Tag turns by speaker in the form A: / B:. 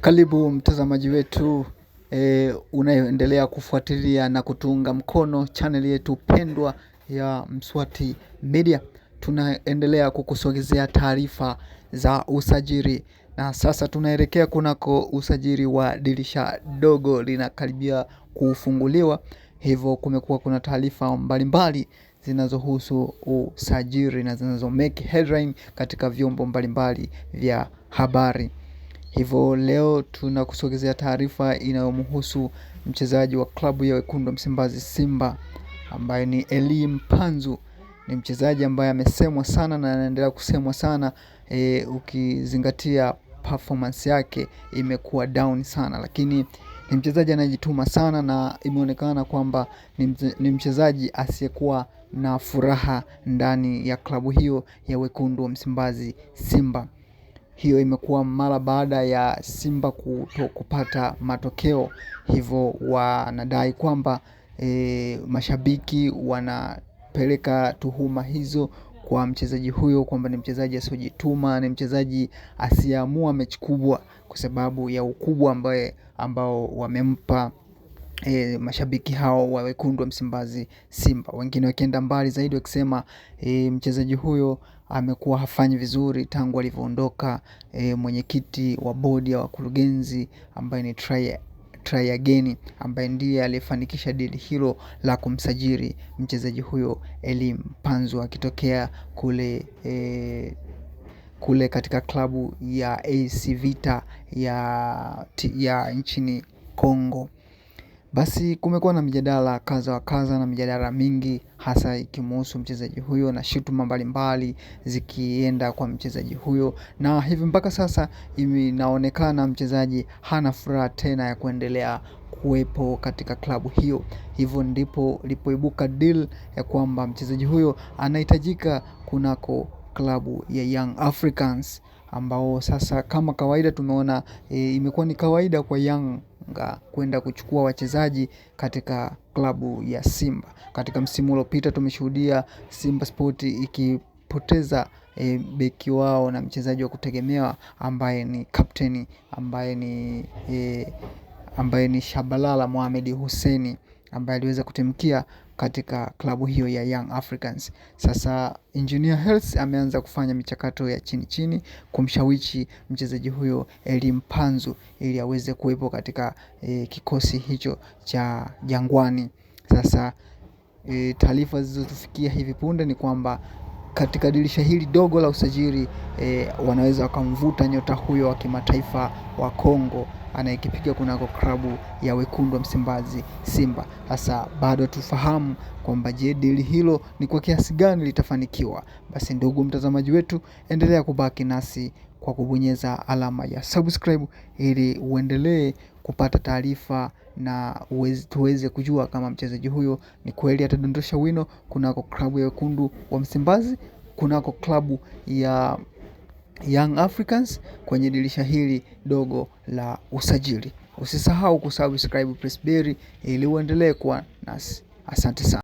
A: Karibu mtazamaji wetu unayoendelea kufuatilia na kutunga mkono channel yetu pendwa ya Mswati Media. Tunaendelea kukusogezea taarifa za usajili, na sasa tunaelekea kunako usajili wa dirisha dogo linakaribia kufunguliwa. Hivyo kumekuwa kuna taarifa mbalimbali zinazohusu usajili na zinazo make headline katika vyombo mbalimbali vya habari. Hivyo leo tunakusogezea taarifa inayomhusu mchezaji wa klabu ya Wekundu wa Msimbazi Simba ambaye ni Elie Mpanzu. Ni mchezaji ambaye amesemwa sana na anaendelea kusemwa sana, ukizingatia performance yake imekuwa down sana, lakini ni mchezaji anayejituma sana na imeonekana kwamba ni mchezaji asiyekuwa na furaha ndani ya klabu hiyo ya Wekundu wa Msimbazi Simba. Hiyo imekuwa mara baada ya Simba kupata matokeo. Hivyo wanadai kwamba mashabiki wanapeleka tuhuma hizo kwa mchezaji huyo kwamba ni mchezaji asiyejituma, ni mchezaji asiyeamua mechi kubwa kwa sababu ya ukubwa ambao wamempa mashabiki hao wa Wekundu wa Msimbazi Simba. Wengine wakienda mbali zaidi wakisema mchezaji huyo amekuwa hafanyi vizuri tangu alivyoondoka mwenyekiti wa bodi ya wakurugenzi ambaye ni Try Again, ambaye ndiye alifanikisha deal hilo la kumsajili mchezaji huyo Elie Mpanzu akitokea kule katika klabu ya AC Vita ya nchini Kongo. Basi kumekuwa na mijadala kadha wa kadha na mijadala mingi hasa ikimhusu mchezaji huyo na shutuma mbalimbali zikienda kwa mchezaji huyo, na hivi mpaka sasa inaonekana mchezaji hana furaha tena ya kuendelea kuwepo katika klabu hiyo. Hivyo ndipo lipoibuka deal ya kwamba mchezaji huyo anahitajika kunako klabu ya Young Africans, ambao sasa kama kawaida tumeona imekuwa ni kawaida kwa Yanga kwenda kuchukua wachezaji katika klabu ya Simba. Katika msimu uliopita tumeshuhudia Simba Sport ikipoteza beki wao na mchezaji wa kutegemewa ambaye ni captain, ambaye ni Shabalala Mohamed Hussein, ambaye aliweza kutimkia katika klabu hiyo ya Young Africans. Sasa Engineer Hersi ameanza kufanya michakato ya chini kumshawishi mchezaji huyo Elie Mpanzu ili aweze kuwepo katika kikosi hicho cha Jangwani. Sasa taarifa zilizotufikia hivi punde ni kwamba katika dirisha hili dogo la usajili wanaweza wakamvuta nyota huyo wa kimataifa wa Kongo anayekipiga kunako klabu ya Wekundu wa Msimbazi Simba. Sasa bado tufahamu kwamba je, deal hilo ni kwa kiasi gani litafanikiwa? Basi ndugu mtazamaji wetu, endelea kubaki nasi kwa kubonyeza alama ya subscribe ili uendelee kupata taarifa na tuweze kujua kama mchezaji huyo ni kweli atadondosha wino kunako klabu ya Wekundu wa Msimbazi, kunako klabu ya Young Africans kwenye dirisha hili dogo la usajili. Usisahau kusubscribe Pressberry ili uendelee kuwa nasi. Asante sana.